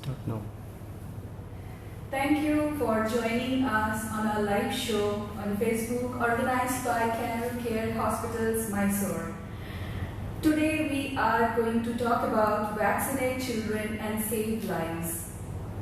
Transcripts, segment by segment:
Start now. Thank you for joining us on our live show on Facebook organized by Canary Care Hospitals, Mysore. Today we are going to talk about vaccinate children and save lives.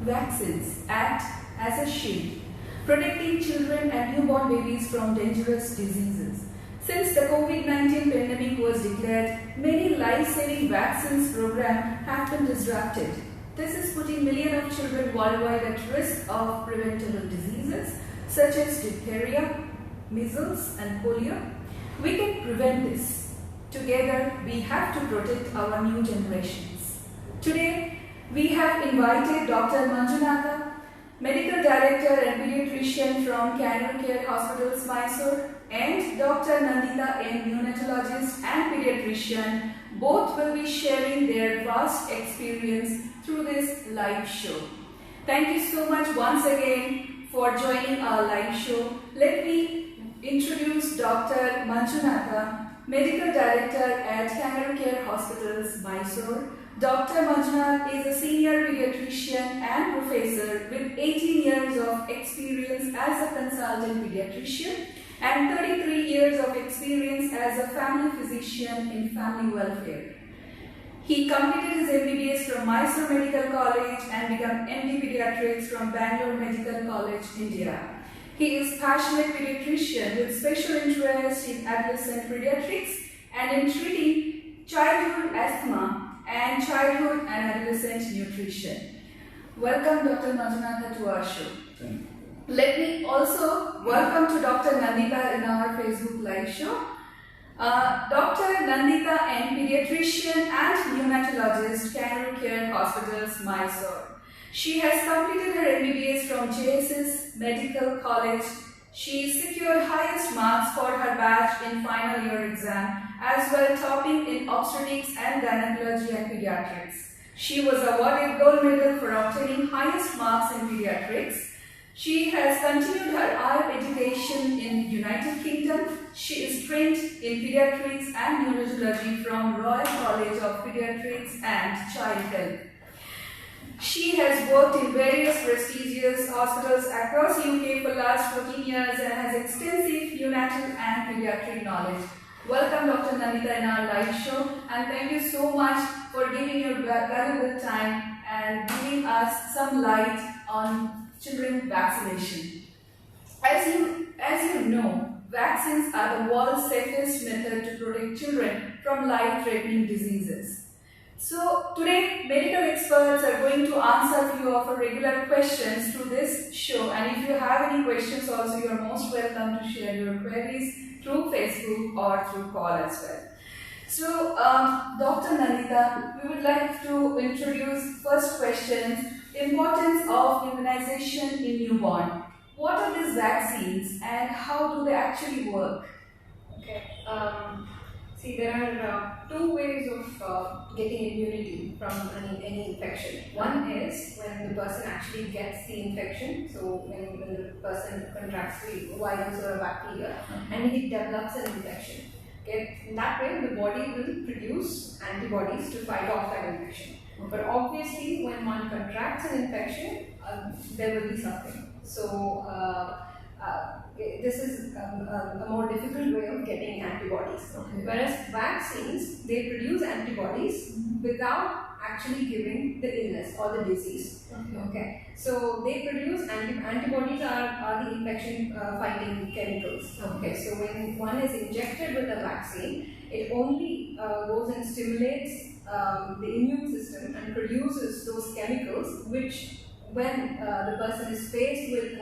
Vaccines act as a shield, protecting children and newborn babies from dangerous diseases. Since the COVID-19 pandemic was declared, many life-saving vaccines programs have been disrupted. This is putting millions of children worldwide at risk of preventable diseases such as diphtheria, measles and polio. We can prevent this. Together, we have to protect our new generations. Today, we have invited Dr. Manjunatha, Medical Director and Pediatrician from Canary Care Hospitals, Mysore, and Dr. Nandita, a neonatologist and pediatrician. Both will be sharing their vast experience through this live show. Thank you so much once again for joining our live show. Let me introduce Dr. Manjunatha, Medical Director at Canary Care Hospitals, Mysore. Dr. Manjunath is a senior pediatrician and professor with 18 years of experience as a consultant pediatrician and 33 years of experience as a family physician in family welfare. He completed his MBBS from Mysore Medical College and became MD Pediatrics from Bangalore Medical College, India. He is passionate pediatrician with special interest in adolescent pediatrics and in treating childhood asthma and childhood and adolescent nutrition. Welcome Dr. Manjunatha to our show. Thank you. Let me also welcome to Dr. Nandita in our Facebook live show. Dr. Nandita, a pediatrician and neonatologist, Canary Care Hospitals, Mysore. She has completed her MBBS from JSS Medical College. She secured highest marks for her batch in final year exam, as well topping in obstetrics and gynecology and pediatrics. She was awarded gold medal for obtaining highest marks in pediatrics. She has continued her IELTS education in United Kingdom. She is trained in pediatrics and neonatology from Royal College of Pediatrics and Child Health. She has worked in various prestigious hospitals across UK for the last 14 years and has extensive neonatal and pediatric knowledge. Welcome Dr. Nandita in our live show, and thank you so much for giving your valuable time and giving us some light on children vaccination. As you know, vaccines are the world's safest method to protect children from life-threatening diseases. So today, medical experts are going to answer few of our regular questions through this show, and if you have any questions also, you are most welcome to share your queries through Facebook or through call as well. So, Dr. Nandita, we would like to introduce first questions, importance of immunization in newborn. What are these vaccines and how do they actually work? Okay. See, there are two ways of getting immunity from any infection. One is when the person actually gets the infection, so when the person contracts the virus or a bacteria and he develops an infection. Okay. In that way, the body will produce antibodies to fight off that infection. But obviously, when one contracts an infection, there will be suffering. So, this is a more difficult way of getting antibodies. Okay. Whereas vaccines, they produce antibodies without actually giving the illness or the disease. Okay. So they produce antibodies are the infection fighting chemicals. Okay. So when one is injected with a vaccine, it only goes and stimulates the immune system and produces those chemicals which, when the person is faced with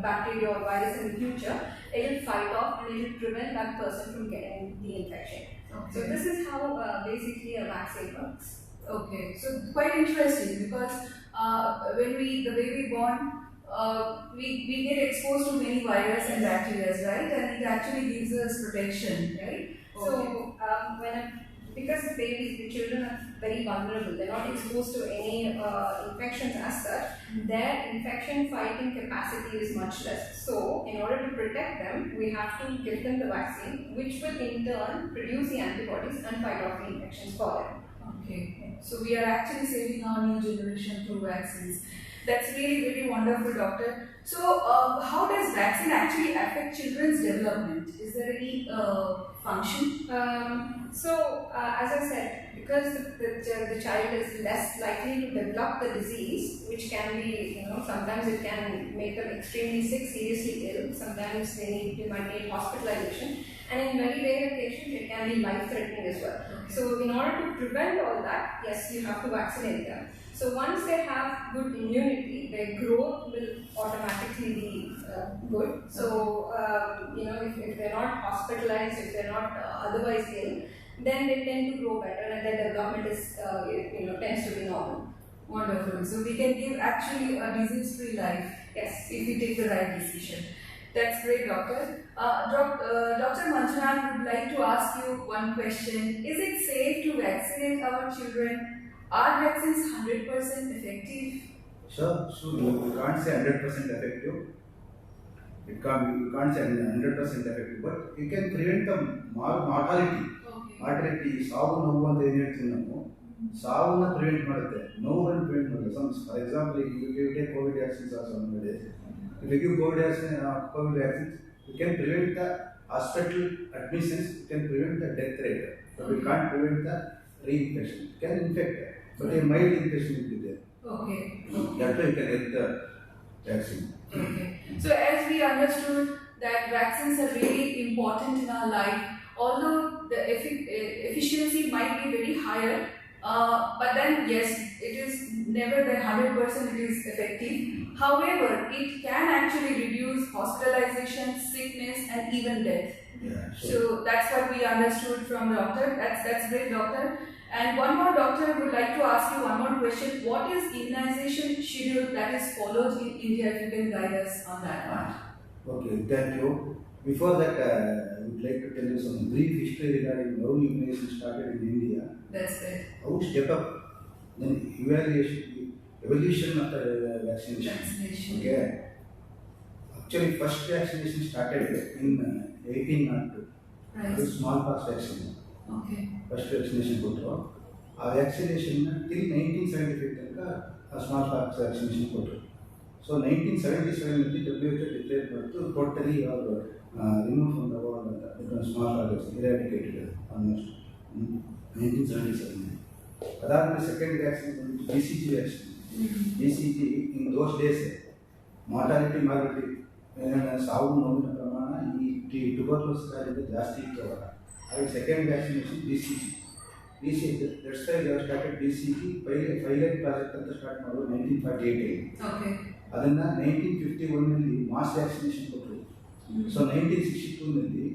bacteria or virus in the future, it will fight off and it will prevent that person from getting the infection. Okay. So this is how basically a vaccine works. Okay, so quite interesting because when the baby born, we get exposed to many viruses and bacteria, right? And it actually gives us protection, right? So because the children are very vulnerable, they're not exposed to any infections as such, their infection fighting capacity is much less. So in order to protect them, we have to give them the vaccine, which will in turn produce the antibodies and fight off the infections for them. Okay. So we are actually saving our new generation through vaccines. That's really, really wonderful, doctor. So how does vaccine actually affect children's development? Is there any function? As I said, because the child is less likely to develop the disease, which can be, sometimes it can make them extremely sick, seriously ill. Sometimes they might need hospitalization, and in very rare occasions, it can be life-threatening as well. Okay. So, in order to prevent all that, yes, you have to vaccinate them. So once they have good immunity, their growth will automatically be good. So if they're not hospitalized, if they're not otherwise ill, then they tend to grow better, and their development is tends to be normal. Wonderful. So we can give actually a disease-free life. Yes, if we take the right decision. That's great, doctor. Dr. Manjunath would like to ask you one question. Is it safe to vaccinate our children? Are vaccines 100% effective? Sure, you can't say 100% effective. You can't say 100% effective, but you can prevent the mortality. Mortality, ಸಾವು ನೋವು ಅಂತ ಏನು ಹೇಳ್ತೀವಿ ನಾವು, ಸಾವನ್ನ prevent ಮಾಡುತ್ತೆ, ನೋವನ್ನು prevent ಮಾಡುತ್ತೆ. For example, if you take COVID vaccines or some days, if you give COVID vaccines, you can prevent the hospital admissions, you can prevent the death rate, but we can't prevent the reinfection. You can infect, but a mild infection will be there. Okay. That's why you can get the vaccine. Okay. So as we understood that vaccines are really important in our life, although the efficiency might be very higher, but then yes, it is never that 100% it is effective. However, it can actually reduce hospitalization, sickness, and even death. Yeah, sure. So that's what we understood from doctor. That's great, doctor. And one more, doctor, I would like to ask you one more question. What is immunization schedule that is followed in India? If you can guide us on that part. Okay, thank you. Before that, I would like to tell you some brief history regarding how immunization started in India. That's it. How step up, then evolution of the vaccination. Okay. Actually, first vaccination started in 1802. Right. It was smallpox vaccine. Okay. First vaccination ಕೊಟ್ಟರು. ಆ vaccination till 1975 ತನಕ ಆ smallpox vaccination ಕೊಟ್ಟರು. So 1977 WHO declare ಮಾಡಿತು totally ಅವರು remove from the world ಅಂತ, because smallpox eradicated almost 1977. ಅದಾದಮೇಲೆ second vaccine ಬಂದು BCG vaccine. BCG in those days mortality morbidity ಸಾವು ನೋವಿನ ಪ್ರಮಾಣ ಈ ಟ್ಯೂಬರ್ಕ್ಯುಲೋಸಿಸ್ ಕಾಯಿಲೆ ಜಾಸ್ತಿ ಇತ್ತು ಅವಾಗ. ಹಾಗೆ second vaccination BCG. That's why they started BCG pilot project ಅಂತ ಸ್ಟಾರ್ಟ್ ಮಾಡೋದು 1948. Okay. ಅದನ್ನು 1951 ಮಾಸ್ ವ್ಯಾಕ್ಸಿನೇಷನ್ ಕೊಟ್ಟರು. So 1962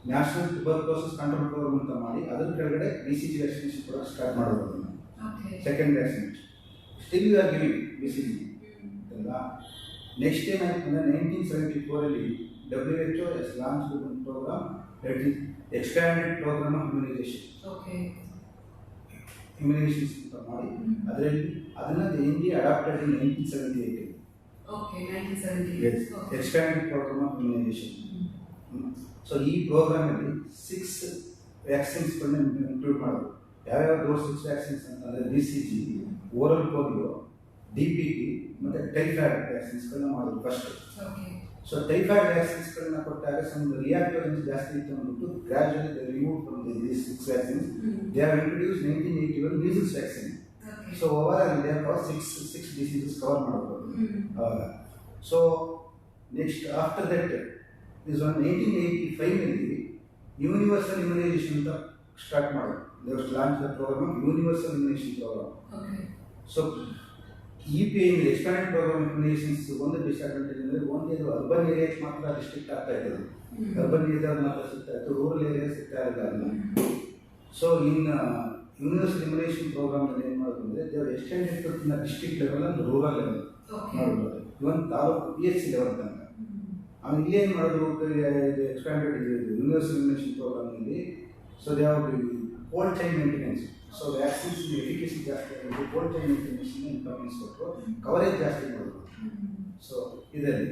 national tuberculosis control programme ಅಂತ ಮಾಡಿ ಅದರ ಕೆಳಗಡೆ BCG ವ್ಯಾಕ್ಸಿನೇಷನ್ ಕೊಡೋಕೆ ಸ್ಟಾರ್ಟ್ ಮಾಡೋದು ಅದನ್ನು. Second vaccination still you are giving BCG ಅಲ್ವಾ. ನೆಕ್ಸ್ಟ್ ಏನಾಯಿತು ಅಂದರೆ 1974 WHO has launched one program that is expanded program of immunization. Okay. Immunizations ಅಂತ ಮಾಡಿ ಅದನ್ನು India adopted in 1978. Okay, 1978. Yes. Okay. Expanded program of immunization. So ಈ ಪ್ರೋಗ್ರಾಮಲ್ಲಿ 6 ವ್ಯಾಕ್ಸಿನ್ಸ್ಗಳನ್ನ include ಮಾಡೋದು. ಯಾವ್ಯಾವ dose 6 vaccines ಅಂತಂದರೆ BCG, ಓರಲ್ ಪೋಲಿಯೋ, DPT ಮತ್ತು typhoid ವ್ಯಾಕ್ಸಿನ್ಸ್ಗಳನ್ನ ಮಾಡೋದು first. So typhoid ವ್ಯಾಕ್ಸಿನ್ಸ್ಗಳನ್ನ ಕೊಟ್ಟಾಗ ಸಮ್ ರಿಯಾಕ್ಟಿವ್ ಜಾಸ್ತಿ ಇತ್ತು ಅಂದ್ಬಿಟ್ಟು gradually they remove from these 6 vaccines. They have introduce 1981 measles vaccine. So over all they have 6 diseases cover ಮಾಡಬಹುದು ಅವಾಗ. So next after that is one 1985 universal immunisation ಅಂತ start ಮಾಡೋದು. They was launch the programme universal immunisation programme. So EPI expanded programme immunisations ಒಂದು disadvantage ಅಂದರೆ only ಅದು urban ಏರಿಯಾಕ್ಕೆ ಮಾತ್ರ restrict ಆಗ್ತಾ ಇರ್ತದೆ. ಅರ್ಬನ್ ಏರಿಯಾದಾಗ ಮಾತ್ರ ಸಿಗ್ತಾ ಇತ್ತು, ರೂರಲ್ ಏರಿಯಾ ಸಿಗ್ತಾ ಇರಲಿಲ್ಲ. ಸೊ ಇನ್ ಯೂನಿವರ್ಸಲ್ ಇಮ್ಯುನೈಸೇಷನ್ ಪ್ರೋಗ್ರಾಮಲ್ಲಿ ಏನು ಮಾಡೋದು ಅಂದರೆ ದೇವ್ರು ಎಕ್ಸ್ಟೆಂಡೆಡ್ ಟು ಡಿಸ್ಟ್ರಿಕ್ಟ್ ಲೆವೆಲ್ ಅಂದ್ರೆ ರೂರಲ್ ಲೆವೆಲ್ ನೋಡ್ಬೋದು, ಇವನ್ ತಾಲೂಕು PHC ಲೆವೆಲ್ ತನಕ. ಆಮೇಲೆ ಇಲ್ಲಿ ಏನು ಮಾಡೋದು ಇದು ಎಕ್ಸ್ಪ್ಯಾಂಡೆಡ್ ಯೂನಿವರ್ಸಲ್ ಇಮ್ಯುನೈಸೇಷನ್ ಪ್ರೋಗ್ರಾಮ್ನಲ್ಲಿ. So they have cold chain maintenance. So vaccines efficacy ಜಾಸ್ತಿ ಆಗೋದು, ಕೋಲ್ಡ್ ಚೈನ್ ಮೇಂಟೆನೆನ್ಸ್ನ ಇಂಪಾರ್ಟೆನ್ಸ್ ಕೊಟ್ಟರು, ಕವರೇಜ್ ಜಾಸ್ತಿ ಮಾಡೋದು. ಸೊ ಇದರಲ್ಲಿ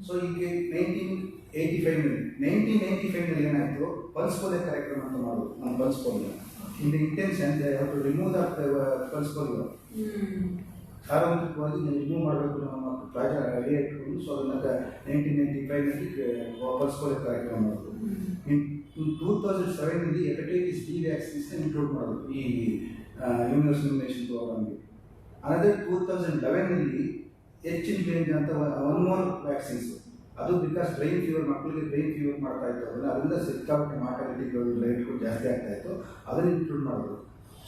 ಸೊ ಈಗ 1985 ಏನಾಯಿತು, ಪಲ್ಸ್ ಪೋಲಿಯೋ ಕಾರ್ಯಕ್ರಮ ಅಂತ ಮಾಡೋದು. ನಮ್ಮ pulse polio in the intention to remove the pulse polio, ಸಾರ್ವತ್ರಿಕವಾಗಿ ರಿಮೂವ್ ಮಾಡಬೇಕು ನಮ್ಮ ಪ್ರಾಜೆಕ್ಟ್ ಐಡಿಯಾ ಇಟ್ಕೊಂಡು. ಸೊ ಅದನ್ನ 1995 ಪಲ್ಸ್ ಪೋಲಿಯೋ ಕಾರ್ಯಕ್ರಮ ಮಾಡೋದು. ಇನ್ 2007 ಹೆಪಟೈಟಿಸ್ ಬಿ ವ್ಯಾಕ್ಸಿನ್ಸ್ ಇನ್ಕ್ಲೂಡ್ ಮಾಡೋದು ಈ ಇಮ್ಯುನೈಸೇಷನ್ ಪ್ರೋಗ್ರಾಮ್ಗೆ. ಅನದರ್ 2011 HINV ಅಂತ ಒನ್ ಮೋರ್ ವ್ಯಾಕ್ಸಿನ್ಸ್. ಅದು ಬಿಕಾಸ್ ಬ್ರೈನ್ ಫೀವರ್, ಮಕ್ಕಳಿಗೆ ಬ್ರೈನ್ ಫೀವರ್ ಮಾಡ್ತಾ ಇತ್ತು, ಅದರಿಂದ ಸಿಕ್ಕಾಪಟ್ಟೆ ಮಾರ್ಟಾಲಿಟಿಗಳು ರೇಟ್ಗಳು ಜಾಸ್ತಿ ಆಗ್ತಾ ಇತ್ತು, ಅದನ್ನು ಇನ್ಕ್ಲೂಡ್ ಮಾಡೋದು.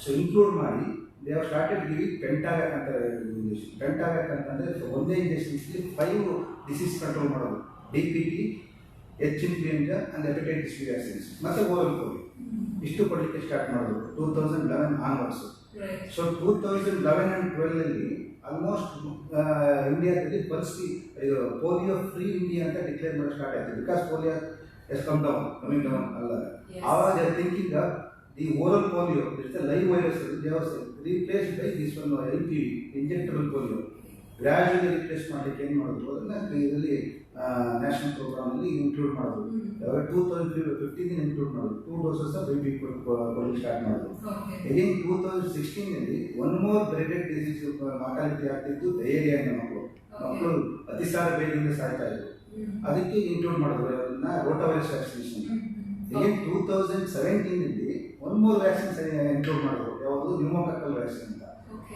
ಸೊ ಇನ್ಕ್ಲೂಡ್ ಮಾಡಿ they have started giving Pentavac ಅಂತ ಇಂಜೆಕ್ಷನ್. ಪೆಂಟಾವ್ಯಾಕ್ ಅಂತಂದರೆ ಒಂದೇ ಇಂಜೆಕ್ಷನ್ಸ್ಗೆ 5 ಡಿಸೀಸ್ ಕಂಟ್ರೋಲ್ ಮಾಡೋದು. DPT, HINV and hepatitis B vaccines ಮತ್ತು ಓರಲ್ ಪೋಲಿಯೋ ಇಷ್ಟು ಕೊಡಲಿಕ್ಕೆ ಸ್ಟಾರ್ಟ್ ಮಾಡೋದು 2011 ಆನ್ವರ್ಡ್ಸ್. ಸೊ 2011 and 12 ಆಲ್ಮೋಸ್ಟ್ ಇಂಡಿಯಾದಲ್ಲಿ ಫಸ್ಟ್ ಇದು ಪೋಲಿಯೋ ಫ್ರೀ ಇಂಡಿಯಾ ಅಂತ ಡಿಕ್ಲೇರ್ ಮಾಡಿ ಸ್ಟಾರ್ಟ್ ಆಯಿತು. Because polio is coming down ಅಲ್ಲ. ಆವಾಗ thinking the oral polio it's live virus, they was replace by this one LPV injectable polio. ಗ್ರಾಜುಯಲಿ replace ಮಾಡಲಿಕ್ಕೆ ಏನು ಮಾಡಿದ್ರು, ಅದನ್ನು ಇದರಲ್ಲಿ ನ್ಯಾಷನಲ್ ಪ್ರೋಗ್ರಾಮಲ್ಲಿ ಇನ್ಕ್ಲೂಡ್ ಮಾಡೋದು. 2015 ಇನ್ಕ್ಲೂಡ್ ಮಾಡೋದು. 2 ಡೋಸಸ್ ಬೇಬಿ ಕೊಡಲಿಕ್ಕೆ ಸ್ಟಾರ್ಟ್ ಮಾಡೋದು. Again 2016 one more dreaded disease mortality ಆಗ್ತಿದ್ದು ಡಯೇರಿಯಾ ಅನ್ನೋ ಮಕ್ಕಳು ಅತಿಸಾರ ಬೇಗದಿಂದ ಸಾಯ್ತಾ ಇದ್ರು. ಅದಕ್ಕೆ ಇನ್ಕ್ಲೂಡ್ ಮಾಡಿದ್ರು ಅದನ್ನ rotavirus vaccination. Again 2017 one more vaccines include ಮಾಡಿದ್ರು. ಯಾವುದು ನ್ಯೂಮೋಕಾಕಲ್ ವ್ಯಾಕ್ಸಿನ್ ಅಂತ.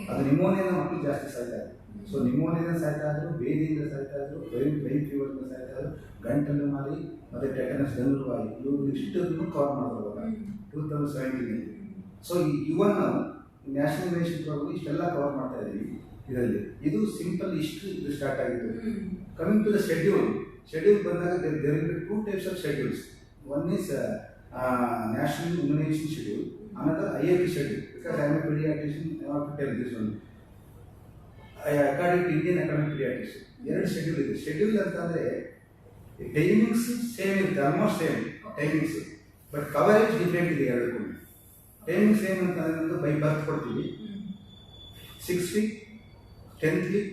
ಅದು ನಿಮೋನಿಯಾದ ಮಕ್ಕಳು ಜಾಸ್ತಿ ಸಾಯ್ತಾ ಇದ್ರು. ಸೊ ನಿಮೋನಿಯಾದ ಸಾಯ್ತಾ ಇದ್ರು, ಬೇದಿಯಿಂದ ಸಾಯ್ತಾ ಇದ್ರು, ಬ್ರೈನ್ ಫೀವರ್ನ ಸಾಯ್ತಾ ಇದ್ರು, ಗಂಟಲು ಮಾರಿ ಮತ್ತು ಟೆಟನಸ್ ಗಂಧರ್ವಾಯಿ ಇವು ಇಷ್ಟನ್ನು ಕವರ್ ಮಾಡಿದ್ರು 2017. ಸೊ ಇವನ್ ನಾವು ನ್ಯಾಷನಲ್ ಇಮ್ಯುನೈಸೇಷನ್ ಪ್ರೋಗ್ರಾಮ್ ಇಷ್ಟೆಲ್ಲ ಕವರ್ ಮಾಡ್ತಾ ಇದ್ದೀವಿ ಇದರಲ್ಲಿ. ಇದು ಸಿಂಪಲ್ ಇಷ್ಟು ಇದು ಸ್ಟಾರ್ಟ್ ಆಗಿತ್ತು. ಕಮಿಂಗ್ ಟು ದ ಶೆಡ್ಯೂಲ್ ಬಂದಾಗ there will be 2 types of schedules. One is national immunization schedule, another IAP schedule. Because I am a pediatrician, I want to tell this one. According to Indian Academic Pediatrician, ಎರಡು schedule ಇದೆ. Schedule ಅಂತಂದರೆ timings same ಇರುತ್ತೆ, almost same timings, but coverage different ಇದೆ ಎರಡಕ್ಕೂ. Timings ಏನು ಅಂತಂದ್ರೆ by birth ಕೊಡ್ತೀವಿ, 6 week, 10th week,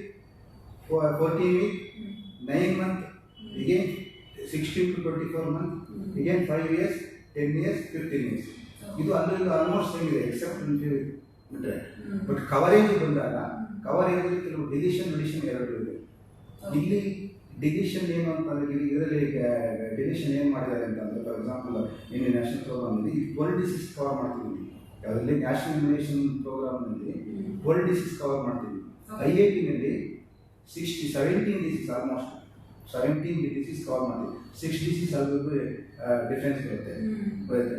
14 week, 9 month, again 16 to 24 month, again 5 years, 10 years, 15 years. ಇದು ಅಲ್ಲೂ ಆಲ್ಮೋಸ್ಟ್ ಸೇಮ್ ಇದೆ ಎಕ್ಸೆಪ್ಟ್ ಬಿಟ್ಟರೆ. ಬಟ್ ಕವರೇಜ್ ಬಂದಾಗ ಕವರೇಜಲ್ಲಿ ಕೆಲವು ಡಿಲಿಷನ್ ಎರಡು ಇದೆ. ಇಲ್ಲಿ ಡಿಲಿಷನ್ ಏನು ಅಂತಂದರೆ ಇದರಲ್ಲಿ ಡಿಲಿಷನ್ ಏನು ಮಾಡಿದ್ದಾರೆ ಅಂತಂದರೆ, ಫಾರ್ ಎಕ್ಸಾಂಪಲ್ ಇಂಡಿಯನ್ ನ್ಯಾಷನಲ್ ಪ್ರೋಗ್ರಾಮ್ನಲ್ಲಿ 12 ಡಿಸೀಸ್ ಕವರ್ ಮಾಡ್ತೀವಿ. ಅದರಲ್ಲಿ ನ್ಯಾಷನಲ್ ಇಮ್ಯುನೈಸೇಷನ್ ಪ್ರೋಗ್ರಾಮ್ನಲ್ಲಿ 12 ಡಿಸೀಸ್ ಕವರ್ ಮಾಡ್ತೀವಿ. IAP-ನಲ್ಲಿ 17 ಡಿಸೀಸ್, ಆಲ್ಮೋಸ್ಟ್ 17 ಡಿಸೀಸ್ ಕವರ್ ಮಾಡ್ತೀವಿ. 6 ಡಿಸೀಸ್ ಅಲ್ಲೂ ಡಿಫ್ರೆನ್ಸ್ ಬರುತ್ತೆ.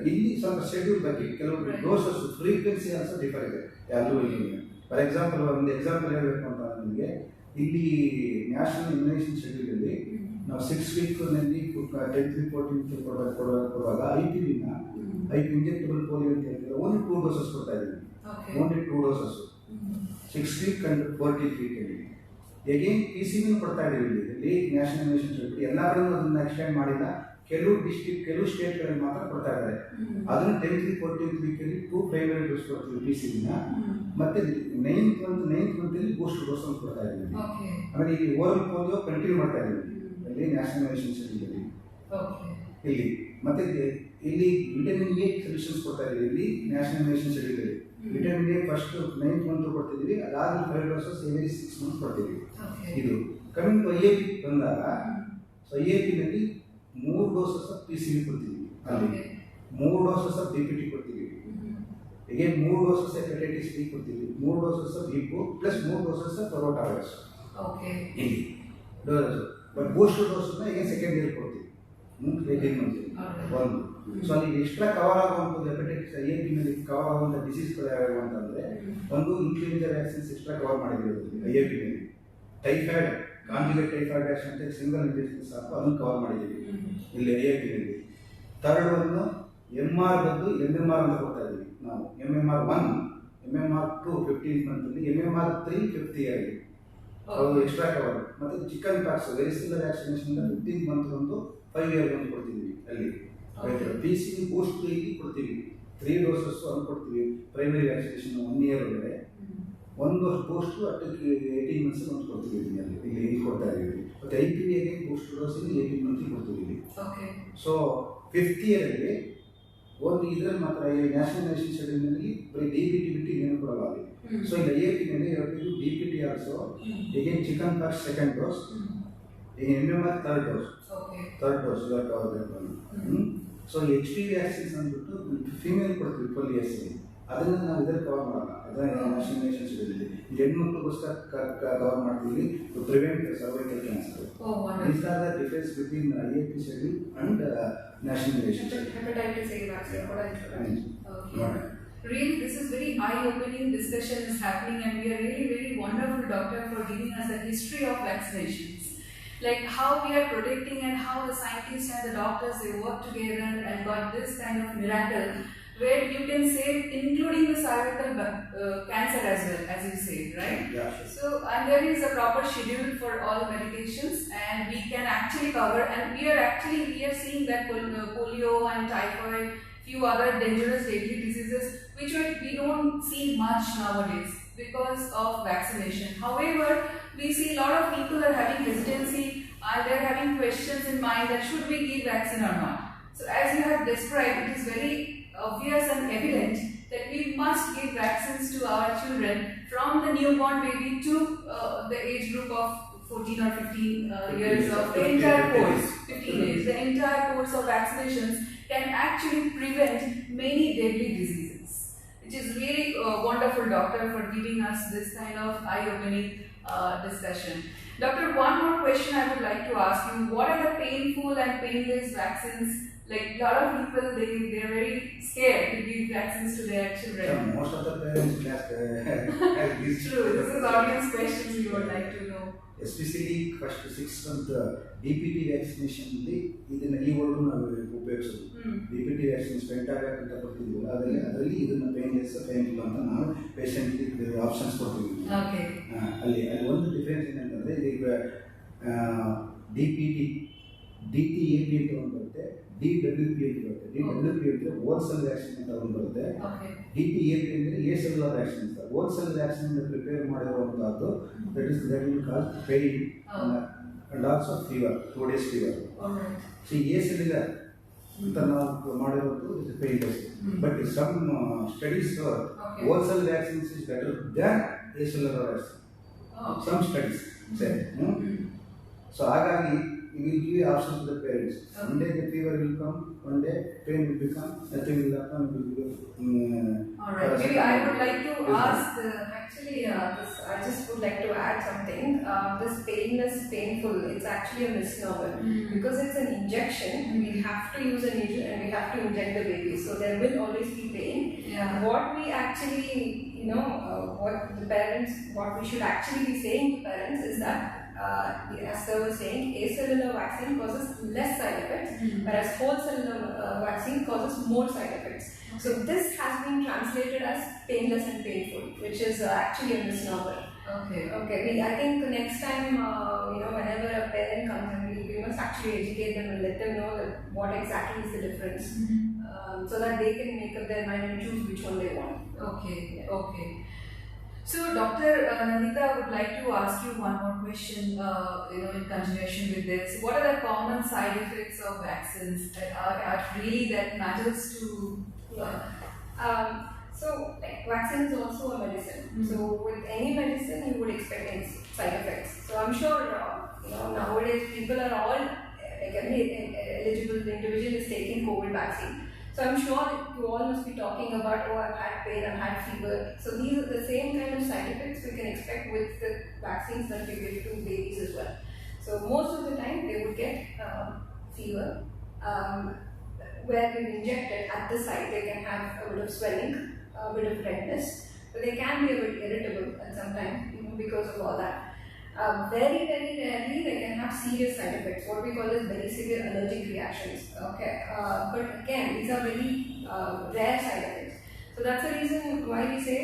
ಇಲ್ಲಿ ಸ್ವಲ್ಪ ಶೆಡ್ಯೂಲ್ ಬಗ್ಗೆ ಕೆಲವು ಡೋಸಸ್ ಫ್ರೀಕ್ವೆನ್ಸಿ ಆಲ್ಸೋ ಡಿಫರ್ ಇದೆ ಎಲ್ಲೂ ಇಲ್ಲಿ. ಫಾರ್ ಎಕ್ಸಾಂಪಲ್ ಒಂದು ಎಕ್ಸಾಂಪಲ್ ಹೇಳಬೇಕು ಅಂತ ನಿಮಗೆ, ಇಲ್ಲಿ ನ್ಯಾಷನಲ್ ಇಮ್ಯುನೈಸೇಷನ್ ಶೆಡ್ಯೂಲಲ್ಲಿ ನಾವು 6 weekನಲ್ಲಿ 10th week 14th week ಕೊಡುವಾಗ IPV-ನ ಇಂಜೆಕ್ಟಬಲ್ ಪೋಲಿಯೋ ಅಂತ ಹೇಳ್ತಾರೆ, ಓನ್ಲಿ 2 ಡೋಸಸ್ ಕೊಡ್ತಾ ಇದ್ದೀವಿ. Only 2 doses 6 week and 14th weekಲ್ಲಿ. ಎಗೇನ್ PCV ಕೊಡ್ತಾ ಇದ್ದೀವಿ. ಇಲ್ಲಿ ನ್ಯಾಷನಲ್ ಇಮ್ಯುನೈಸೇಷನ್ ಶೆಡ್ಯೂಲ್ ಎಲ್ಲ ಕಡೆಯೂ ಅದನ್ನು ಎಕ್ಸ್ಟೆಂಡ್ ಮಾಡಿಲ್ಲ. ಕೆಲವು ಸ್ಟೇಟ್ಗಳಲ್ಲಿ ಮಾತ್ರ ಕೊಡ್ತಾ ಇದ್ದಾರೆ. ಅದನ್ನು 10th week 14th weekಲ್ಲಿ 2 primary dose ಕೊಡ್ತೀವಿ PCV-ನ, ಮತ್ತು 9th month ಬೂಸ್ಟರ್ ಡೋಸ್ ಅಂತ ಕೊಡ್ತಾ ಇದ್ದೀವಿ. ಆಮೇಲೆ ಈ ಓರಲ್ ಪೋಲಿಯೋ ಕಂಟಿನ್ಯೂ ಮಾಡ್ತಾ ಇದ್ದೀವಿ ಅಲ್ಲಿ ನ್ಯಾಷನಲ್ ಇಮ್ಯುನೈಸೇಷನ್ ಶೆಡ್ಯೂಲಲ್ಲಿ. ಇಲ್ಲಿ ಮತ್ತೆ ಇಲ್ಲಿ ವಿಟಮಿನ್ ಎ ಸೊಲ್ಯೂಷನ್ಸ್ ಕೊಡ್ತಾ ಇದ್ದೀವಿ ಇಲ್ಲಿ ನ್ಯಾಷನಲ್ ಇಮ್ಯುನೈಸೇಷನ್ ಶೆಡ್ಯೂಲಲ್ಲಿ. Vitamin A first 9th month ಕೊಡ್ತಿದ್ದೀವಿ, ಅದಾದ್ಮೇಲೆ 5 doses ಎವ್ರಿ 6 months ಕೊಡ್ತೀವಿ. ಇದು ಕಮಿಂಗ್ ಟು IAP ಬಂದಾಗ, ಸೊ IAP-ನಲ್ಲಿ 3 doses ಆಫ್ PCV ಕೊಡ್ತೀವಿ, ಅಲ್ಲಿ 3 doses ಆಫ್ DPT ಕೊಡ್ತೀವಿ, again 3 doses of hepatitis B ಕೊಡ್ತೀವಿ, 3 doses of hippo plus 3 doses ಆಫ್ ರೋಟಾವೈರಸ್. ಇಲ್ಲಿ ಡೋಸಸ್ ಬಟ್ ಬೂಸ್ಟರ್ ಡೋಸನ್ನ ಈಗ ಸೆಕೆಂಡ್ ಇಯರ್ ಕೊಡ್ತೀವಿ 18 months ಒಂದು. ಸೊ ಅಲ್ಲಿ ಎಕ್ಸ್ಟ್ರಾ ಕವರ್ ಆಗುವಂಥದ್ದು ಹೆಪಟೈಟಿಸ್ IAP-ನಲ್ಲಿ ಕವರ್ ಆಗುವಂಥ ಡಿಸೀಸ್ಗಳು ಯಾವ್ಯಾವ ಅಂತಂದರೆ, ಒಂದು ಇನ್ಫ್ಲೂಯೆನ್ಸಾ ವ್ಯಾಕ್ಸಿನ್ಸ್ ಎಕ್ಸ್ಟ್ರಾ ಕವರ್ ಮಾಡಿದ್ದೀವಿ IAP-ನಲ್ಲಿ. ಟೈಫಾಯ್ಡ್ ಕಾಂಜುಗೇಟ್ ಟೈಫಾಯ್ಡ್ ವ್ಯಾಕ್ಸಿನ್ ಅಂತ ಸಿಂಗಲ್ ಇಂಜೆಕ್ಷನ್ ಸಾಕು, ಅದನ್ನು ಕವರ್ ಮಾಡಿದ್ದೀವಿ ಇಲ್ಲಿ IAP-ನಲ್ಲಿ. ಥರ್ಡ್ ಒಂದು MR ಬಂದು MMR ಅಂತ ಕೊಡ್ತಾ ಇದ್ದೀವಿ ನಾವು. MMR1, MMR2 15th month-ಅಲ್ಲಿ, MMR3 5th year-ಅಲ್ಲಿ ಅದು ಎಕ್ಸ್ಟ್ರಾ ಕವರ್. ಮತ್ತು chicken pox varicella vaccination 15th month ಒಂದು 5 year ಒಂದು ಕೊಡ್ತಿದ್ದೀವಿ ಅಲ್ಲಿ. PCV ಬೂಸ್ಟ್ ಕೊಡ್ತೀವಿ 3 doses ಅನ್ನು ಕೊಡ್ತೀವಿ. ಪ್ರೈಮರಿ ವ್ಯಾಕ್ಸಿನೇಷನ್ 1 year ಒಳಗಡೆ. ಒಂದು ಬೂಸ್ಟ್ ಅಟ್ಟಕ್ಕೆ 18 ಮಂತ್ಸ್ ಒಂದು ಕೊಡ್ತೀವಿ ಇಲ್ಲಿ ಕೊಡ್ತಾ ಇದೀವಿ. ಮತ್ತು IPVಗೆ ಬೂಸ್ಟ್ ಡೋಸ್ 18 ಮಂತ್ಸ್ ಕೊಡ್ತೀವಿ. ಓಕೆ. ಸೊ 5th ಇಯರಲ್ಲಿ ಒಂದು ಇದರಲ್ಲಿ ಮಾತ್ರ ಈ ನ್ಯಾಷನಲೈಸೇಷನ್ ಶೆಡ್ಯೂಲ್ನಲ್ಲಿ ಬರೀ DPT ಬಿಟ್ಟು ಏನು ಕೊಡಲ್ಲ ಅಲ್ಲಿ. So in the APನಲ್ಲಿ you DPT also, again chicken pox second dose, again MMR third dose. Okay. Third dose you are covered. So HPV vaccines ಅಂದ್ಬಿಟ್ಟು ಫೀಮೇಲ್ ಕೊಡ್ತೀವಿ 12 years ಅದನ್ನ ನಾವು ಇದರಲ್ಲಿ ಕವರ್ ಮಾಡಲ್ಲ. ಅದನ್ನ ನ್ಯಾಷನಲೈಸೇಷನ್ ಶೆಡ್ಯೂಲ್ ಹೆಣ್ಮಕ್ಳಿಗೋಸ್ಕರ ಕವರ್ ಮಾಡ್ತೀವಿ to prevent cervical cancer. These are the difference between IAP schedule and nationalization. Hepatitis A vaccine. Okay. Really, this is very eye-opening discussion is happening, and we are really very wonderful, doctor, for giving us a history of vaccinations, like how we are protecting and how the scientists and the doctors they work together and got this kind of miracle, where you can save, including the cervical cancer as well, as you say, right? Yeah, sure. So, and there is a proper schedule for all medications, and we can actually cover, and we are seeing that polio and typhoid, few other dangerous deadly diseases, which we don't see much nowadays because of vaccination. However, we see a lot of people are having hesitancy, and they're having questions in mind that should we give vaccine or not. So, as you have described, it is very obvious and evident that we must give vaccines to our children from the newborn baby to the age group of 14 or 15 years of the entire course, 15 years. The entire course of vaccinations can actually prevent many deadly diseases, which is really wonderful, doctor, for giving us this kind of eye-opening discussion. Doctor, one more question I would like to ask you. What are the painful and painless vaccines? Like a lot of people, they are very scared to give vaccines to their children. Yeah, most of the parents have these. True, this is audience questions we would like to know. Especially first 6th month DPT vaccination ಇದನ್ನ ಈ word ನಾವು ಉಪಯೋಗಿಸೋದು. DPT vaccine ಪೆಂಟಾವ್ಯಾಕ್ ಅಂತ ಕೊಡ್ತಿದ್ವಲ್ಲ ಅದರಲ್ಲಿ ಇದನ್ನ painless painful ಅಂತ ನಾವು ಪೇಷಂಟ್ಗೆ options ಕೊಡ್ತೀವಿ. ಅಲ್ಲಿ ಒಂದು ಡಿಫ್ರೆನ್ಸ್ ಏನಂತಂದ್ರೆ ಈಗ DTAP ಅಂತ ಒಂದು ಬರುತ್ತೆ, DWP ಅಂತ ಬರುತ್ತೆ. DWP ಅಂದರೆ ಹೋಲ್ಸೇಲ್ ವ್ಯಾಕ್ಸಿನ್ ಅಂತ ಒಂದು ಬರುತ್ತೆ. DTAP ಅಂದರೆ ಎ ಸೆಲ್ಯುಲರ್ ವ್ಯಾಕ್ಸಿನ್ ಅಂತ. ಹೋಲ್ಸೇಲ್ ವ್ಯಾಕ್ಸಿನ್ ಪ್ರಿಪೇರ್ ಮಾಡಿರುವಂತಹದ್ದು that will cause pain and also fever, 2 days fever. So acellular ಅಂತ ನಾವು ಮಾಡಿರೋದು ಇದು painless. But some studies whole cell vaccines is better than acellular vaccine. Some studies say. So ಹಾಗಾಗಿ we will give option to the parents. One day the fever will come, one day pain will become, nothing will happen. All right. Maybe I would like to ask. I just would like to add something. This painless, painful, it's actually a misnomer because it's an injection. We have to use a needle and we have to inject the baby, so there will always be pain. What we actually, what we should actually be saying to parents is that. As sir was saying, acellular vaccine causes less side effects, whereas whole cellular vaccine causes more side effects. So this has been translated as painless and painful, which is actually a misnomer. Okay. I think next time, whenever a parent comes, we must actually educate them and let them know that what exactly is the difference, so that they can make up their mind and choose which one they want. Okay. So, Dr. Nandita, I would like to ask you one more question, in continuation with this. What are the common side effects of vaccines that are really that matters to? So, vaccine is also a medicine. So, with any medicine, you would expect any side effects. So, I'm sure, nowadays people are all, every eligible individual is taking COVID vaccine. So I'm sure that you all must be talking about, I've had pain, I've had fever. So these are the same kind of side effects we can expect with the vaccines that we give to babies as well. So most of the time they would get fever, where we inject it at the site. They can have a bit of swelling, a bit of redness, but they can be a bit irritable at some time, because of all that. Very, very rarely they can have serious side effects, what we call as very severe allergic reactions. But again, these are very rare side effects. So that's the reason why we say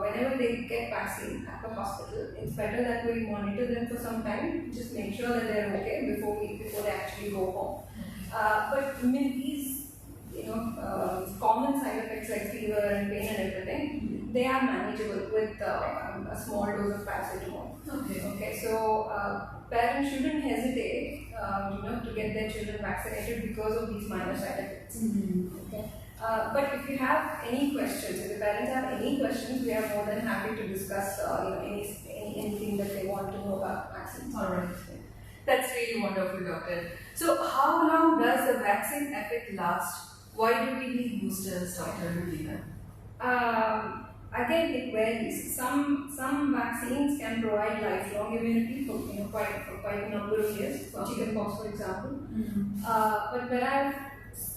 whenever they get vaccine at the hospital, it's better that we monitor them for some time, just make sure that they're okay before they actually go home. But these common side effects like fever and pain and everything, they are manageable with a small dose of paracetamol. Okay. Okay, so parents shouldn't hesitate, to get their children vaccinated because of these minor side effects. Okay. But if you have any questions, if the parents have any questions, we are more than happy to discuss, anything that they want to know about vaccines. All right. That's really wonderful, doctor. So, how long does the vaccine effect last? Why do we need boosters, Dr. Rudina? Again, it varies. Some vaccines can provide lifelong immunity for quite a number of years. For chickenpox, for example. But whereas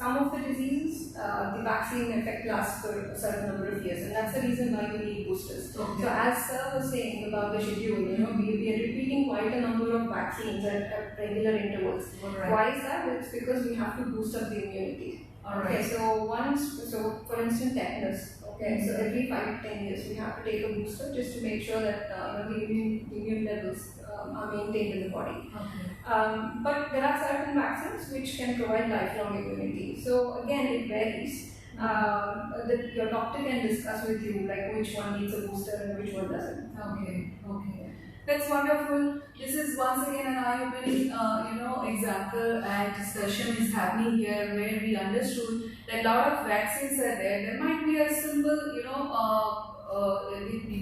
some of the diseases, the vaccine effect lasts for a certain number of years, and that's the reason why we need boosters. Okay. So, as Sir was saying about the schedule, we are repeating quite a number of vaccines at regular intervals. Alright. Why is that? It's because we have to boost up the immunity. Alright. Okay, so for instance, tetanus. Okay, so every 5 to 10 years we have to take a booster just to make sure that the immune levels are maintained in the body. Okay. But there are certain vaccines which can provide lifelong immunity. So again, it varies. That your doctor can discuss with you like which one needs a booster and which one doesn't. Okay. That's wonderful. This is once again an eye-opening, example and discussion is happening here where we understood that a lot of vaccines are there. There might be a simple,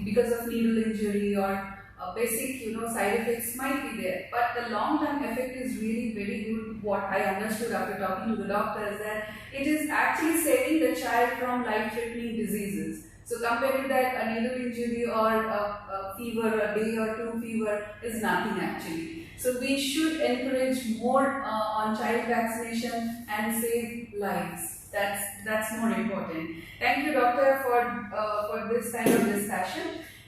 because of needle injury or basic, side effects might be there. But the long-term effect is really very good. What I understood after talking to the doctor is that it is actually saving the child from life-threatening diseases. So compared to that, a needle injury or a fever, a day or two fever is nothing actually. So we should encourage more on child vaccination and save lives. That's more important. Thank you, doctor, for this kind of discussion.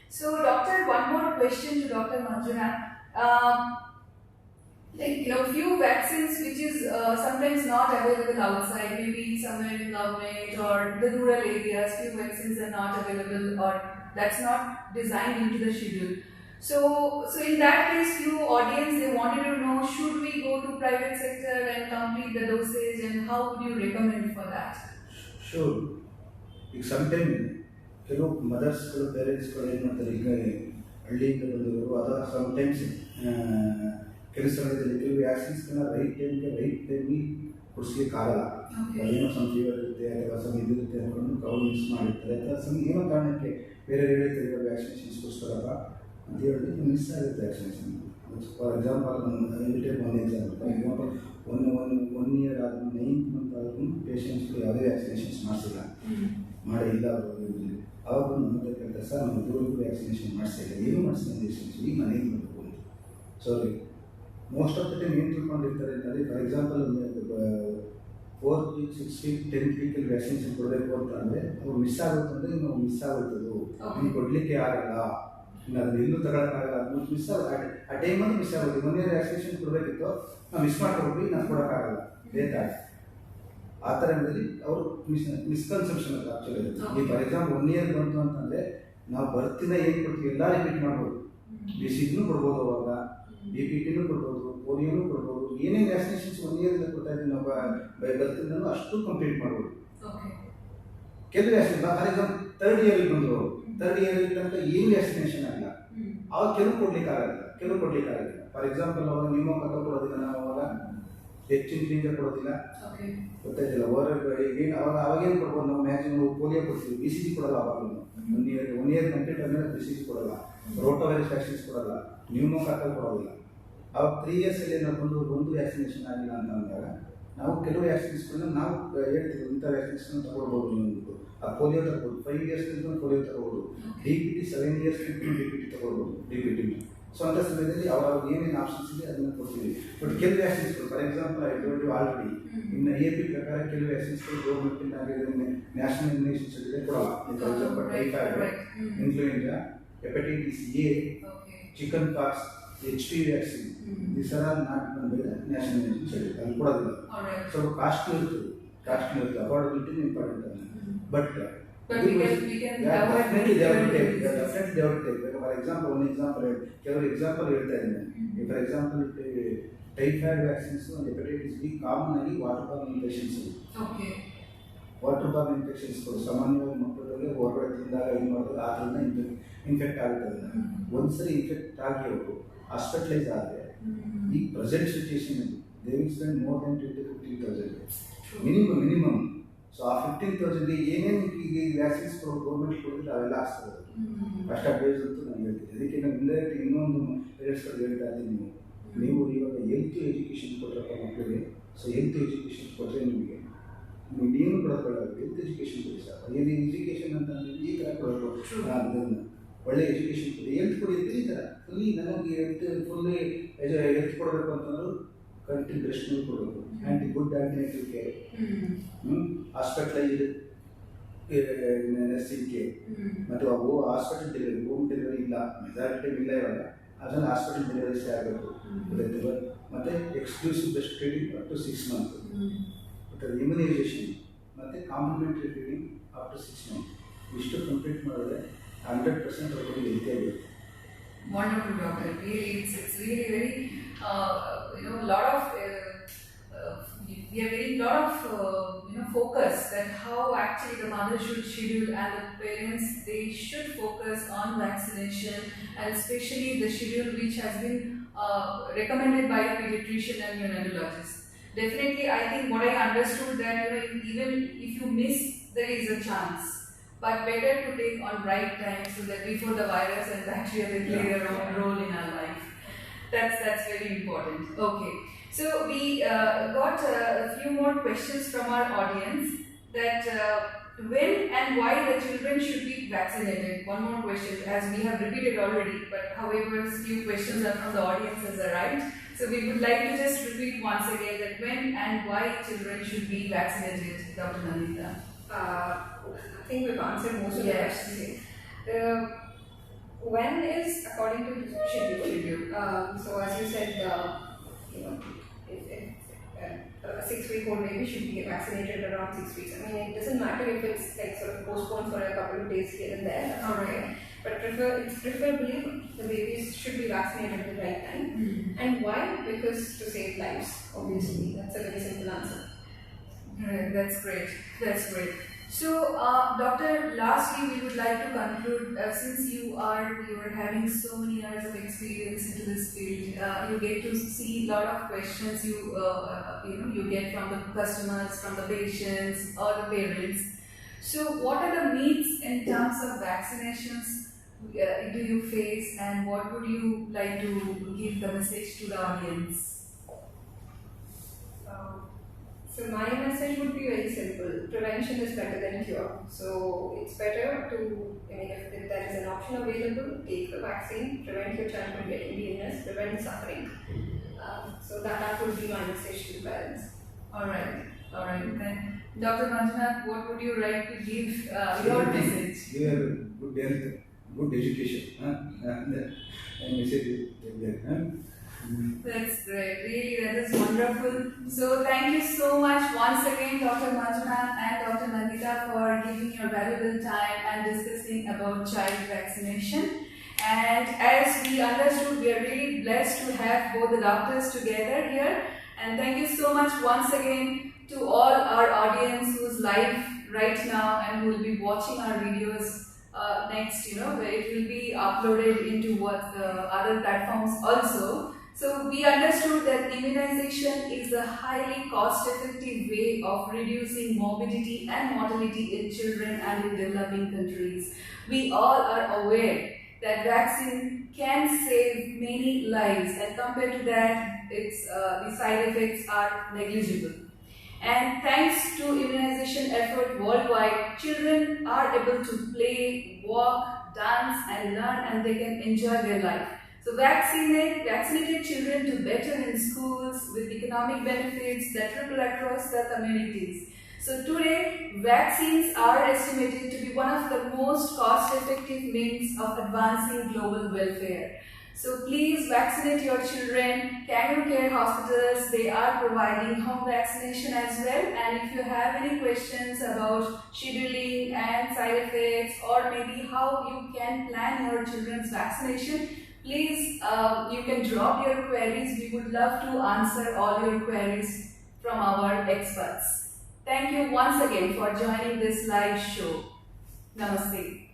So, doctor, one more question to Dr. Manjunath. Few vaccines which is sometimes not available outside, maybe somewhere in government or the rural areas, few vaccines are not available or that's not designed into the schedule. So in that case, few audience, they wanted to know, should we go to private sector and complete the dosage and how would you recommend for that? Sure. ಈಗ sometime ಕೆಲವು ಮದರ್ಸ್ಗಳು ಪೇರೆಂಟ್ಸ್ಗಳು ಏನು ಮಾಡ್ತಾರೆ, ಈಗ ಹಳ್ಳಿಯಿಂದ ಬಂದವರು ಅದ sometimes ಕೆಲವು ಸಮಯದಲ್ಲಿ ಕೆಲವು ವ್ಯಾಕ್ಸಿನ್ಸ್ಗಳನ್ನ ರೈಟ್ ಟೈಮ್ಗೆ ಕೊಡಿಸ್ಲಿಕ್ಕಾಗಲ್ಲ. ಏನೋ ಸಮ್ ಫೀವರ್ ಇರುತ್ತೆ ಅಥವಾ ಸಮ್ ಇದಿರುತ್ತೆ ಅಂದ್ಕೊಂಡು ಅವ್ರು ಮಿಸ್ ಮಾಡಿರ್ತಾರೆ ಅಥವಾ ಸಮ್ ಏನೋ ಕಾರಣಕ್ಕೆ ಬೇರೆ ಹೇಳ್ತಾರೆ ವ್ಯಾಕ್ಸಿನೇಷನ್ಸ್ ಕೊಡಿಸ್ತಾರಲ್ಲ ಅಂತ ಹೇಳಿದ್ರೆ ಮಿಸ್ ಆಗುತ್ತೆ vaccination. For example one example one year ಆದ 9th ಮಂತ್ ಆದ್ರೂ ಪೇಷಂಟ್ಸ್ಗಳು ಯಾವುದೇ ವ್ಯಾಕ್ಸಿನೇಷನ್ಸ್ ಮಾಡಿಸಿಲ್ಲ, ಮಾಡಿಲ್ಲ. ಅವಾಗ ನಮ್ಮ ಹತ್ರ ಕೇಳ್ತಾರೆ, ಸರ್ ನಮ್ಮ ದೂರಕ್ಕೂ ವ್ಯಾಕ್ಸಿನೇಷನ್ ಮಾಡಿಸಿಲ್ಲ, ಏನು ಮಾಡಿಸಿಲ್ಲ ಪೇಷಂಟ್ಸ್ ಈಗ ಮನೆಗೆ ಬಂದು. So most of the time ಏನು ತಿಳ್ಕೊಂಡಿರ್ತಾರೆ ಅಂತಂದರೆ, for example 4th week, 6th week, 10th weekಲ್ಲಿ ವ್ಯಾಕ್ಸಿನೇಷನ್ ಕೊಡಬೇಕು ಅಂತ ಅಂದರೆ ಅವ್ರು ಮಿಸ್ ಆಗುತ್ತಂದರೆ ಇನ್ನು ಮಿಸ್ ಆಗುತ್ತದು, ಇನ್ನು ಕೊಡಲಿಕ್ಕೆ ಆಗಲ್ಲ, ಇನ್ನು ಅದನ್ನ ಎಲ್ಲೂ ತಗೊಳಕ್ಕಾಗಲ್ಲ, ಅದು ಮಿಸ್ ಆಗುತ್ತೆ. ಆ ಟೈಮಲ್ಲಿ ಮಿಸ್ ಆಗುತ್ತೆ. 1 year ವ್ಯಾಕ್ಸಿನೇಷನ್ ಕೊಡಬೇಕಿತ್ತು, ನಾವು ಮಿಸ್ ಮಾಡ್ಕೊಬಿಟ್ಟು ನಾವು ಕೊಡೋಕ್ಕಾಗಲ್ಲ, ಲೇಟ್ ಆಗಿ. ಆ ಥರದಲ್ಲಿ ಅವರು ಮಿಸ್ಕನ್ಸೆಪ್ಷನ್ ಅದು ಆ್ಯಕ್ಚುಲಿ. ಈಗ ಫಾರ್ ಎಕ್ಸಾಂಪಲ್ 1 year ಬಂತು ಅಂತಂದರೆ ನಾವು ಬರ್ತಿನ ಏನು ಕೊಡ್ತೀವಿ ಎಲ್ಲ ರಿಪೀಟ್ ಮಾಡ್ಬೋದು. BCG ಕೊಡ್ಬೋದು, ಅವಾಗ BPT ಕೊಡ್ಬೋದು, ಪೋಲಿಯೋನು ಕೊಡ್ಬೋದು, ಏನೇನು ವ್ಯಾಕ್ಸಿನೇಷನ್ಸ್ 1 year ಕೊಡ್ತಾ ಇದ್ದೀವಿ ನಾವು ಬರ್ತಿದ್ದನ್ನು ಅಷ್ಟು ಕಂಪ್ಲೀಟ್ ಮಾಡ್ಬೋದು. ಕೆಲವು vaccine for example 3rd year ಬಂದರು, 3rd year ತನಕ ಏನು ವ್ಯಾಕ್ಸಿನೇಷನ್ ಆಗಿಲ್ಲ, ಅವಾಗ ಕೆಲವು ಕೊಡ್ಲಿಕ್ಕಾಗಲ್ಲ. ಫಾರ್ ಎಕ್ಸಾಂಪಲ್ ಅವಾಗ ನ್ಯೂಮೋಕಾಕಲ್ ಕೊಡೋದಿಲ್ಲ, ನಾವು ಅವಾಗ ಹೆಚ್ಚಿನ ಕ್ಲೀನ್ಗೆ ಕೊಡೋದಿಲ್ಲ, ಗೊತ್ತಾಯ್ತಿಲ್ಲ. ಅವಾಗೇನು ಕೊಡ್ಬೋದು, ನಾವು ಮ್ಯಾಕ್ಸಿಮಮ್ ಪೋಲಿಯೋ ಕೊಡ್ತೀವಿ, BCG ಕೊಡಲ್ಲ. ಅವಾಗ 1 year ಕಂಪ್ಲೀಟ್ ಆದಮೇಲೆ BCG ಕೊಡಲ್ಲ, ರೋಟಾ ವೈರಸ್ ವ್ಯಾಕ್ಸಿನ್ಸ್ ಕೊಡಲ್ಲ, ನ್ಯೂಮೋಕಾಕಲ್ ಕೊಡೋದಿಲ್ಲ. ಅವಾಗ 3 years ಒಂದು ವ್ಯಾಕ್ಸಿನೇಷನ್ ಆಗಿಲ್ಲ ಅಂತ ಅಂದಾಗ ನಾವು ಕೆಲವು ವ್ಯಾಕ್ಸಿನ್ಸ್ಗಳನ್ನ ನಾವು ಹೇಳ್ತೀವಿ, ಇಂಥ ವ್ಯಾಕ್ಸಿನ್ಸ್ನ ತಗೊಳ್ಬೋದು. ನೀವು ಆ ಪೋಲಿಯೋ ತಗೋಬೋದು, 5 years ಪೋಲಿಯೋ ತಗೋಬೋದು, DPT 7 years DPT ತಗೊಳ್ಬೋದು, DPT. ಸೊ ಅಂಥ ಸಮಯದಲ್ಲಿ ಅವ್ರ ಏನೇನು ಆಪ್ಷನ್ಸ್ ಇದೆ ಅದನ್ನು ಕೊಡ್ತೀವಿ. ಬಟ್ ಕೆಲವು ವ್ಯಾಕ್ಸಿನ್ಸ್ಗಳು for example I told you already, ಇನ್ನು AP ಪ್ರಕಾರ ಕೆಲವು ವ್ಯಾಕ್ಸಿನ್ಸ್ಗಳು ಗೌರ್ಮೆಂಟಿಂದ ನ್ಯಾಷನಲ್ ಇಮ್ಯುನೈಸೇಷನ್ ಸರ್ಟಿಫಿಕೇಟ್ ಕೊಡಲ್ಲ. For example typhoid, influenza, hepatitis A, chicken pox, HPV vaccine, this are all not by the national immunisation certificate, ಅಲ್ಲಿ ಕೊಡೋದಿಲ್ಲ. ಸ್ವಲ್ಪ ಕಾಸ್ಟ್ಲಿ ಇರ್ತದೆ, ಅಫೋರ್ಡಬಿಲಿಟಿ ಇಂಪಾರ್ಟೆಂಟ್ ಅಲ್ಲ. But definitely they have to take. For example, ಕೆಲವರು example ಹೇಳ್ತಾ ಇದ್ದೀನಿ. For example typhoid vaccines ಒಂದು hepatitis B common ಆಗಿ water Born patients. Water Born infections ಸಾಮಾನ್ಯವಾಗಿ ಮಕ್ಕಳಿಗೆ ಹೊರಗಡೆ ತಿಂದಾಗ ಇದು ಮಾಡಿದಾಗ ಆ ಥರನೇ ಇನ್ಫೆಕ್ಟ್ ಆಗುತ್ತದೆ. ಒಂದ್ಸರಿ ಇನ್ಫೆಕ್ಟ್ ಆಗಿ ಅವರು ಹಾಸ್ಪಿಟಲೈಸ್ ಆದರೆ ಈ ಪ್ರೆಸೆಂಟ್ ಸಿಚುಯೇಷನಲ್ಲಿ they will spend more then 20,000-15,000 minimum. So ಆ 15,000 ಏನೇನು ಈಗ ವ್ಯಾಕ್ಸಿನ್ಸ್ ಗೌರ್ಮೆಂಟ್ ಕೊಡಿದ್ರೆ ಅವೆಲ್ಲ ಆಗ್ತದೆ. ಫಸ್ಟ್ ಅಡ್ವೈಸ್ ಅಂತೂ ನಾನು ಹೇಳ್ತೀನಿ. ಅದಕ್ಕೆ ನಾನು ಇಂಡೈರೆಕ್ಟ್ ಇನ್ನೊಂದು ಪೇರೆಂಟ್ಸ್ಗಳು ಹೇಳ್ತಾ ಇದ್ದೀನಿ, ನೀವು ಇವಾಗ ಹೆಲ್ತ್ ಎಜುಕೇಷನ್ ಕೊಟ್ಟರಪ್ಪ ಮಕ್ಕಳಿಗೆ. ಸೊ ಹೆಲ್ತ್ ಎಜುಕೇಷನ್ ಕೊಟ್ಟರೆ ನಿಮಗೆ ನೀನು ಕೊಡೋಕ್ಕಾಗಲ್ಲ, ಹೆಲ್ತ್ ಎಜುಕೇಷನ್ ಕೊಡಿ ಸರ್. ಏನು ಎಜುಕೇಷನ್ ಅಂತಂದರೆ ಈ ಥರ ಕೊಡೋದು, ಅದನ್ನು ಒಳ್ಳೆ ಎಜುಕೇಷನ್ ಕೊಡಿ, ಹೆಲ್ತ್ ಕೊಡಿ ಅಂತ ಈ ಥರ ಫುಲ್ಲಿ ನನಗೆ ಫುಲ್ಲಿ ಹೆಲ್ತ್ ಕೊಡಬೇಕು ಅಂತಂದ್ರು ಕಂಟಿನ್ಯೂ ರೆಸ್ಟ್ ಕೊಡಬೇಕು. Good antenatal care, hospitalised nursing care, ಮತ್ತು ಅವು ಹಾಸ್ಪಿಟಲ್ ಡೆಲಿವರಿ, ಹೋಮ್ ಡೆಲಿವರಿ ಇಲ್ಲ, ಮೆಜಾರಿಟಿ ಇಲ್ಲ ಇವಾಗ. ಅದನ್ನು ಹಾಸ್ಪಿಟಲ್ ಡೆಲಿವರೀಸ್ ಆಗಬೇಕು ಗೊತ್ತಿಲ್ಲ. ಮತ್ತು exclusive breast feeding up to 6 months, ಮತ್ತು ಇಮ್ಯುನೈಸೇಷನ್ ಮತ್ತು complementary feeding up to 6 months. ಇಷ್ಟು ಕಂಪ್ಲೀಟ್ ಮಾಡಿದ್ರೆ 100% ಅವ್ರಿಗೆ ಹೆಲ್ತಿಯಾಗಿರುತ್ತೆ. Wonderful, doctor. Really, it's really very, lot of, we are getting lot of, focus that how actually the mother should schedule and the parents, they should focus on vaccination, and especially the schedule which has been recommended by a pediatrician and neonatologist. Definitely, I think what I understood that, even if you miss, there is a chance. But better to take on right time so that before the virus and bacteria they play their own role in our life. That's very important. Okay, so we got a few more questions from our audience. That when and why the children should be vaccinated. One more question, as we have repeated already, but however few questions are from the audience has arrived. So we would like to just repeat once again that when and why children should be vaccinated, Dr. Nandita. I think we've answered most of the questions. When is according to the schedule. So as you said, if a 6-week-old baby should be vaccinated around 6 weeks. I mean, it doesn't matter if it's like sort of postponed for a couple of days here and there. That's okay. But it's preferably the babies should be vaccinated at the right time. And why? Because to save lives. Obviously, that's a very simple answer. Right, that's great. That's great. So, Doctor, lastly, we would like to conclude. Since you are having so many years of experience into this field, you get to see a lot of questions you get from the customers, from the patients, or the parents. So, what are the needs in terms of vaccinations do you face, and what would you like to give the message to the audience? So my message would be very simple. Prevention is better than cure. So it's better to, if there is an option available, take the vaccine, prevent your child from getting the illness, prevent suffering. So that would be my message to the parents. All right. Then, Dr. Manjunath, what would you like to give your message? Give a good health, good education. And message is there. That's great. Really, that is wonderful. So, thank you so much once again, Dr. Manjunath and Dr. Nandita, for giving your valuable time and discussing about child vaccination. And as we understood, we are really blessed to have both the doctors together here. And thank you so much once again to all our audience who's live right now and who will be watching our videos next, where it will be uploaded into the other platforms also. So we understood that immunization is a highly cost-effective way of reducing morbidity and mortality in children and in developing countries. We all are aware that vaccine can save many lives, and compared to that, the side effects are negligible. And thanks to immunization effort worldwide, children are able to play, walk, dance, and learn, and they can enjoy their life. So vaccinated children do better in schools with economic benefits that ripple across the communities. So today, vaccines are estimated to be one of the most cost-effective means of advancing global welfare. So please vaccinate your children. Kangaroo Care Hospitals, they are providing home vaccination as well. And if you have any questions about scheduling and side effects, or maybe how you can plan your children's vaccination, please, you can drop your queries. We would love to answer all your queries from our experts. Thank you once again for joining this live show. Namaste.